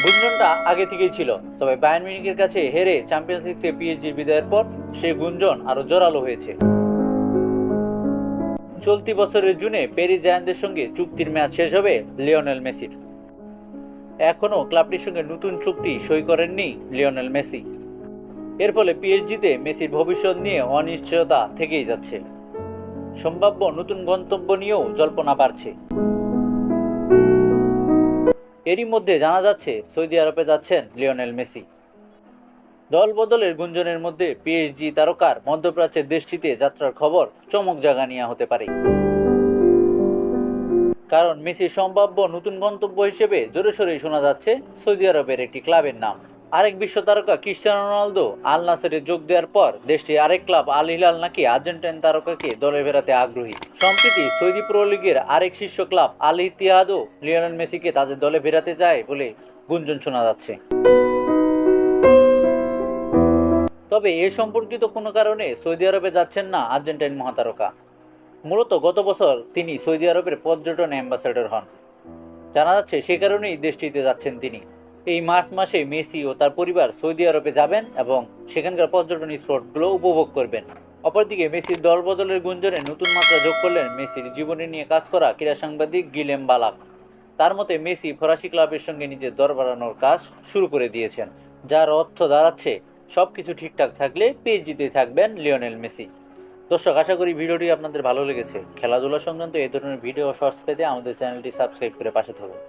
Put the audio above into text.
গুঞ্জনটা আগে থেকেই ছিল, তবে বায়ার্ন মিউনিখের কাছে হেরে চ্যাম্পিয়ন্স লিগ থেকে পিএসজির বিদায়ের পর সেই গুঞ্জন আরও জোরালো হয়েছে। চলতি বছরের জুনে প্যারিস জায়ান্টদের সঙ্গে চুক্তির মেয়াদ শেষ হবে লিওনেল মেসির। এখনও ক্লাবটির সঙ্গে নতুন চুক্তি সই করেননি লিওনেল মেসি। এর ফলে পিএসজিতে মেসির ভবিষ্যৎ নিয়ে অনিশ্চয়তা থেকেই যাচ্ছে। সম্ভাব্য নতুন গন্তব্য নিয়েও জল্পনা বাড়ছে। এরই মধ্যে জানা যাচ্ছে সৌদি আরবে যাচ্ছেন লিওনেল মেসি। দল বদলের গুঞ্জনের মধ্যে পিএসজি তারকার মধ্যপ্রাচ্যের দেশটিতে যাত্রার খবর চমক জাগানিয়া হতে পারে। কারণ মেসির সম্ভাব্য নতুন গন্তব্য হিসেবে জোরে সোরেই শোনা যাচ্ছে সৌদি আরবের একটি ক্লাবের নাম। আরেক বিশ্ব তারকা ক্রিস্টিয়ানো রোনালদো আল নাসেরে যোগ দেওয়ার পর দেশটির আরেক ক্লাব আল হিলাল নাকি আর্জেন্টাইন তারকাকে দলে ফেরাতে আগ্রহী। সম্প্রতি সৌদি প্রো লিগের আরেক শীর্ষ ক্লাব আল ইত্তিহাদও লিওনেল মেসিকে তাদের দলে ফেরাতে চায় বলে গুঞ্জন শোনা যাচ্ছে। তবে এ সম্পর্কিত কোনো কারণে সৌদি আরবে যাচ্ছেন না আর্জেন্টাইন মহাতারকা। মূলত গত বছর তিনি সৌদি আরবের পর্যটন অ্যাম্বাসেডর হন। জানা যাচ্ছে সে কারণেই দেশটিতে যাচ্ছেন তিনি। এই মার্চ মাসে মেসি ও তার পরিবার সৌদি আরবে যাবেন এবং সেখানকার পর্যটন স্পটগুলো উপভোগ করবেন। অপরদিকে মেসির দল বদলের গুঞ্জনে নতুন মাত্রা যোগ করলেন মেসির জীবনী নিয়ে কাজ করা ক্রীড়া সাংবাদিক গিলেম বালাক। তার মতে মেসি ফরাসি ক্লাবের সঙ্গে নিজের দর বাড়ানোর কাজ শুরু করে দিয়েছেন, যার অর্থ দাঁড়াচ্ছে সবকিছু ঠিকঠাক থাকলে পিএসজিতে থাকবেন লিওনেল মেসি। দর্শক, আশা করি ভিডিওটি আপনাদের ভালো লেগেছে। খেলাধুলা সংক্রান্ত এই ধরনের ভিডিও ও শর্টস পেতে আমাদের চ্যানেলটি সাবস্ক্রাইব করে পাশে থাকুন।